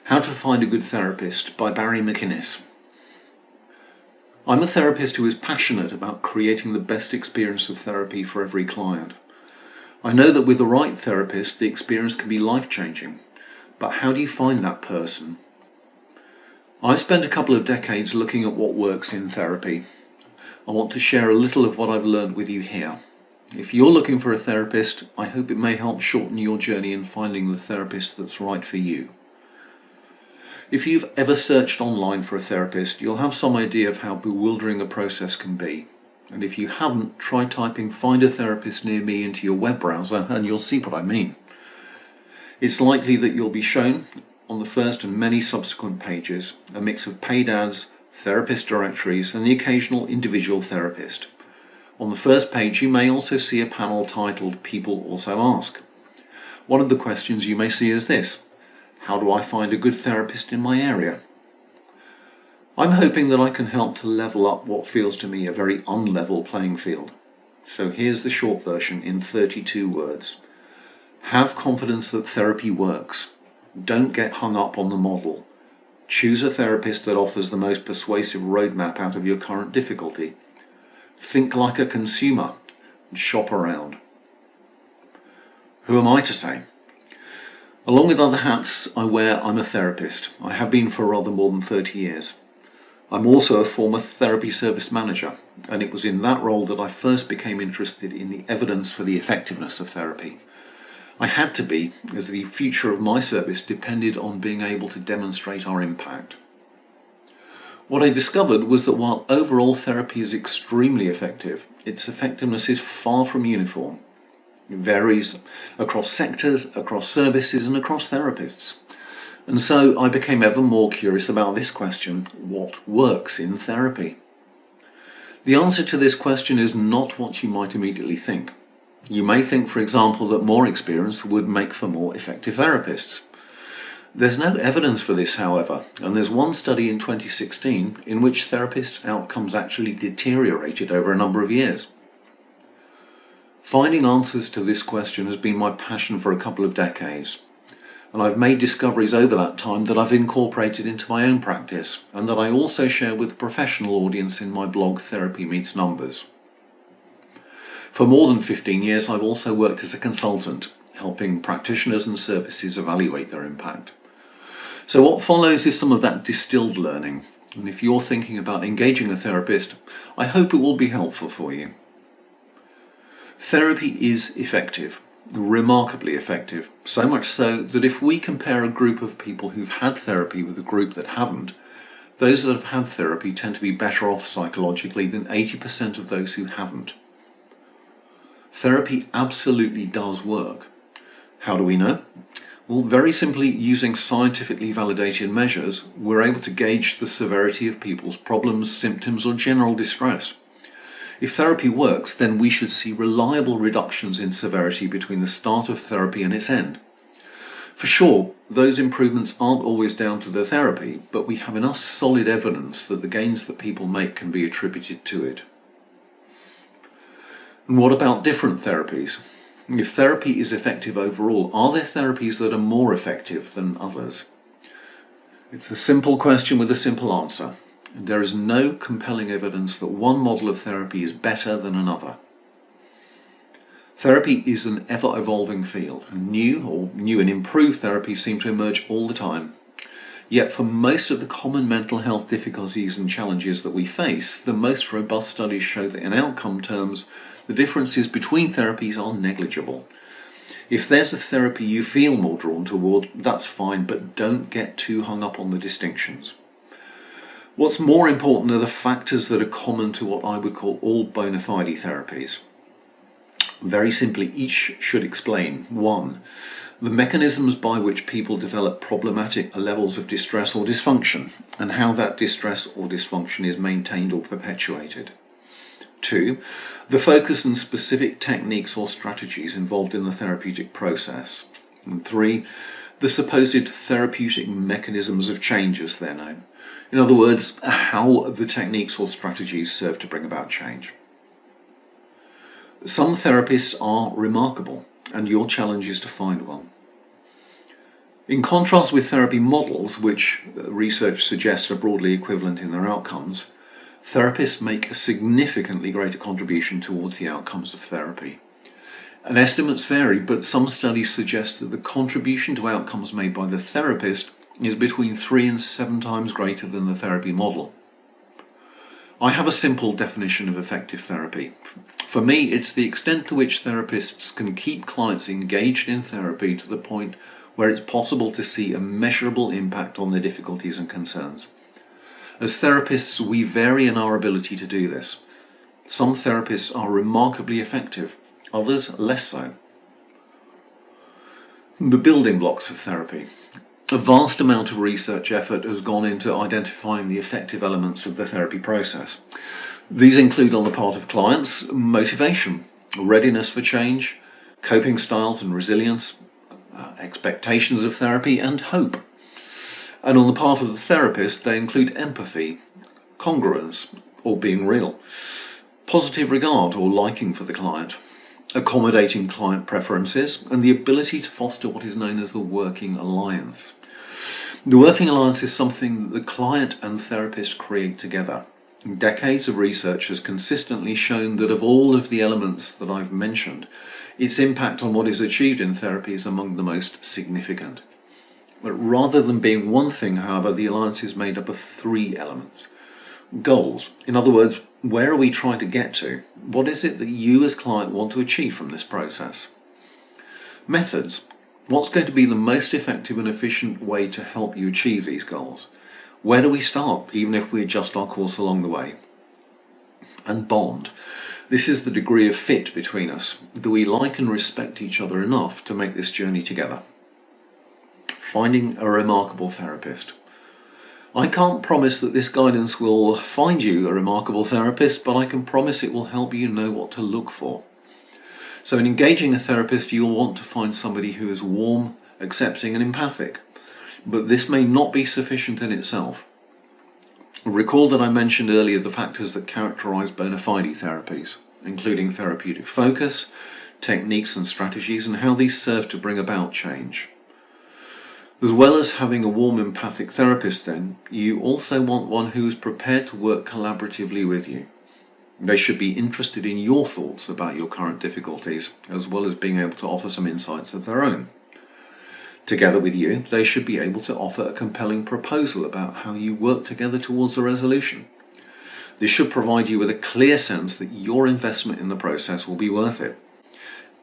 How to Find a Good Therapist by McInnes. I'm a therapist who is passionate about creating the best experience of therapy for every client. I know that with the right therapist, the experience can be life-changing. But how do you find that person? I've spent a couple of decades looking at what works in therapy. I want to share a little of what I've learned with you here. If you're looking for a therapist, I hope it may help shorten your journey in finding the therapist that's right for you. If you've ever searched online for a therapist, you'll have some idea of how bewildering the process can be. And if you haven't, try typing "find a therapist near me" into your web browser and you'll see what I mean. It's likely that you'll be shown on the first and many subsequent pages a mix of paid ads, therapist directories, and the occasional individual therapist. On the first page, you may also see a panel titled "People Also Ask." One of the questions you may see is this: how do I find a good therapist in my area? I'm hoping that I can help to level up what feels to me a very unlevel playing field. So here's the short version in 32 words. Have confidence that therapy works. Don't get hung up on the model. Choose a therapist that offers the most persuasive roadmap out of your current difficulty. Think like a consumer and shop around. Who am I to say? Along with other hats I wear, I'm a therapist. I have been for rather more than 30 years. I'm also a former therapy service manager, and it was in that role that I first became interested in the evidence for the effectiveness of therapy. I had to be, as the future of my service depended on being able to demonstrate our impact. What I discovered was that while overall therapy is extremely effective, its effectiveness is far from uniform. It varies across sectors, across services, and across therapists. And so I became ever more curious about this question: what works in therapy? The answer to this question is not what you might immediately think. You may think, for example, that more experience would make for more effective therapists. There's no evidence for this, however, and there's one study in 2016 in which therapists' outcomes actually deteriorated over a number of years. Finding answers to this question has been my passion for a couple of decades, and I've made discoveries over that time that I've incorporated into my own practice and that I also share with a professional audience in my blog Therapy Meets Numbers. For more than 15 years, I've also worked as a consultant, helping practitioners and services evaluate their impact. So what follows is some of that distilled learning, and if you're thinking about engaging a therapist, I hope it will be helpful for you. Therapy is effective, remarkably effective, so much so that if we compare a group of people who've had therapy with a group that haven't, those that have had therapy tend to be better off psychologically than 80% of those who haven't. Therapy absolutely does work. How do we know? Well, very simply, using scientifically validated measures, we're able to gauge the severity of people's problems, symptoms, or general distress. If therapy works, then we should see reliable reductions in severity between the start of therapy and its end. For sure, those improvements aren't always down to the therapy, but we have enough solid evidence that the gains that people make can be attributed to it. And what about different therapies? If therapy is effective overall, are there therapies that are more effective than others? It's a simple question with a simple answer. And there is no compelling evidence that one model of therapy is better than another. Therapy is an ever-evolving field, and new and improved therapies seem to emerge all the time. Yet for most of the common mental health difficulties and challenges that we face, the most robust studies show that in outcome terms, the differences between therapies are negligible. If there's a therapy you feel more drawn toward, that's fine, but don't get too hung up on the distinctions. What's more important are the factors that are common to what I would call all bona fide therapies. Very simply, each should explain: 1, the mechanisms by which people develop problematic levels of distress or dysfunction, and how that distress or dysfunction is maintained or perpetuated. 2, the focus and specific techniques or strategies involved in the therapeutic process. And 3, the supposed therapeutic mechanisms of change as they're known. In other words, how the techniques or strategies serve to bring about change. Some therapists are remarkable, and your challenge is to find one. In contrast with therapy models, which research suggests are broadly equivalent in their outcomes, therapists make a significantly greater contribution towards the outcomes of therapy. And estimates vary, but some studies suggest that the contribution to outcomes made by the therapist is between 3 and 7 times greater than the therapy model. I have a simple definition of effective therapy. For me, it's the extent to which therapists can keep clients engaged in therapy to the point where it's possible to see a measurable impact on their difficulties and concerns. As therapists, we vary in our ability to do this. Some therapists are remarkably effective, others less so. The building blocks of therapy. A vast amount of research effort has gone into identifying the effective elements of the therapy process. These include, on the part of clients, motivation, readiness for change, coping styles and resilience, expectations of therapy, and hope. And on the part of the therapist, they include empathy, congruence, or being real, positive regard or liking for the client, accommodating client preferences, and the ability to foster what is known as the working alliance. The working alliance is something that the client and therapist create together. Decades of research has consistently shown that of all of the elements that I've mentioned, its impact on what is achieved in therapy is among the most significant. But rather than being one thing, however, the alliance is made up of 3 elements. Goals. In other words, where are we trying to get to? What is it that you as client want to achieve from this process? Methods. What's going to be the most effective and efficient way to help you achieve these goals? Where do we start, even if we adjust our course along the way? And bond. This is the degree of fit between us. Do we like and respect each other enough to make this journey together? Finding a remarkable therapist. I can't promise that this guidance will find you a remarkable therapist, but I can promise it will help you know what to look for. So in engaging a therapist, you'll want to find somebody who is warm, accepting, and empathic. But this may not be sufficient in itself. Recall that I mentioned earlier the factors that characterize bona fide therapies, including therapeutic focus, techniques and strategies, and how these serve to bring about change. As well as having a warm, empathic therapist, then, you also want one who is prepared to work collaboratively with you. They should be interested in your thoughts about your current difficulties, as well as being able to offer some insights of their own. Together with you, they should be able to offer a compelling proposal about how you work together towards a resolution. This should provide you with a clear sense that your investment in the process will be worth it.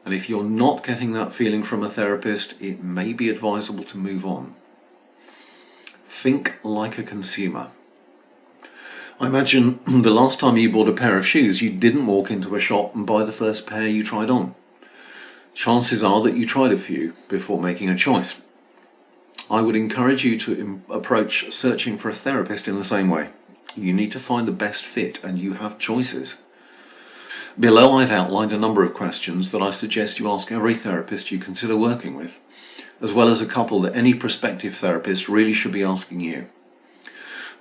And if you're not getting that feeling from a therapist, it may be advisable to move on. Think like a consumer. I imagine the last time you bought a pair of shoes, you didn't walk into a shop and buy the first pair you tried on. Chances are that you tried a few before making a choice. I would encourage you to approach searching for a therapist in the same way. You need to find the best fit, and you have choices. Below, I've outlined a number of questions that I suggest you ask every therapist you consider working with, as well as a couple that any prospective therapist really should be asking you.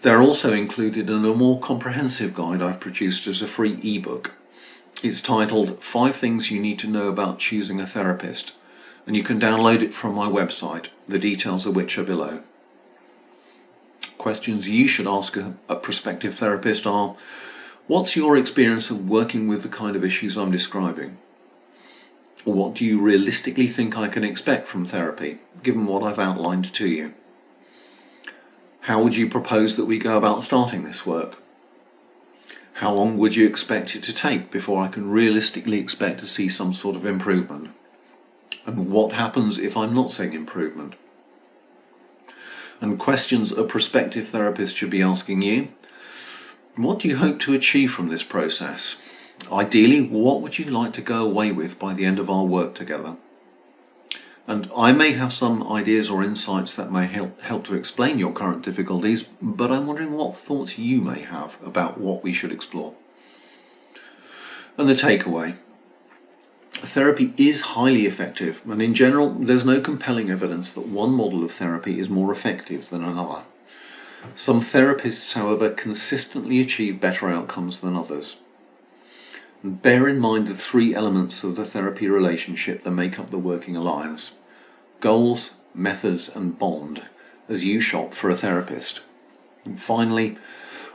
They're also included in a more comprehensive guide I've produced as a free ebook. It's titled 5 Things You Need to Know About Choosing a Therapist, and you can download it from my website, the details of which are below. Questions you should ask a prospective therapist are: what's your experience of working with the kind of issues I'm describing? What do you realistically think I can expect from therapy, given what I've outlined to you? How would you propose that we go about starting this work? How long would you expect it to take before I can realistically expect to see some sort of improvement? And what happens if I'm not seeing improvement? And questions a prospective therapist should be asking you: what do you hope to achieve from this process? Ideally, what would you like to go away with by the end of our work together? And I may have some ideas or insights that may help to explain your current difficulties, but I'm wondering what thoughts you may have about what we should explore. And the takeaway: therapy is highly effective, and in general, there's no compelling evidence that one model of therapy is more effective than another. Some therapists, however, consistently achieve better outcomes than others. And bear in mind the 3 elements of the therapy relationship that make up the working alliance: goals, methods and bond as you shop for a therapist. And finally,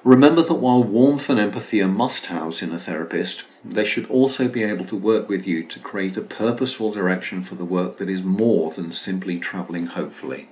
remember that while warmth and empathy are must-haves in a therapist, they should also be able to work with you to create a purposeful direction for the work that is more than simply travelling hopefully.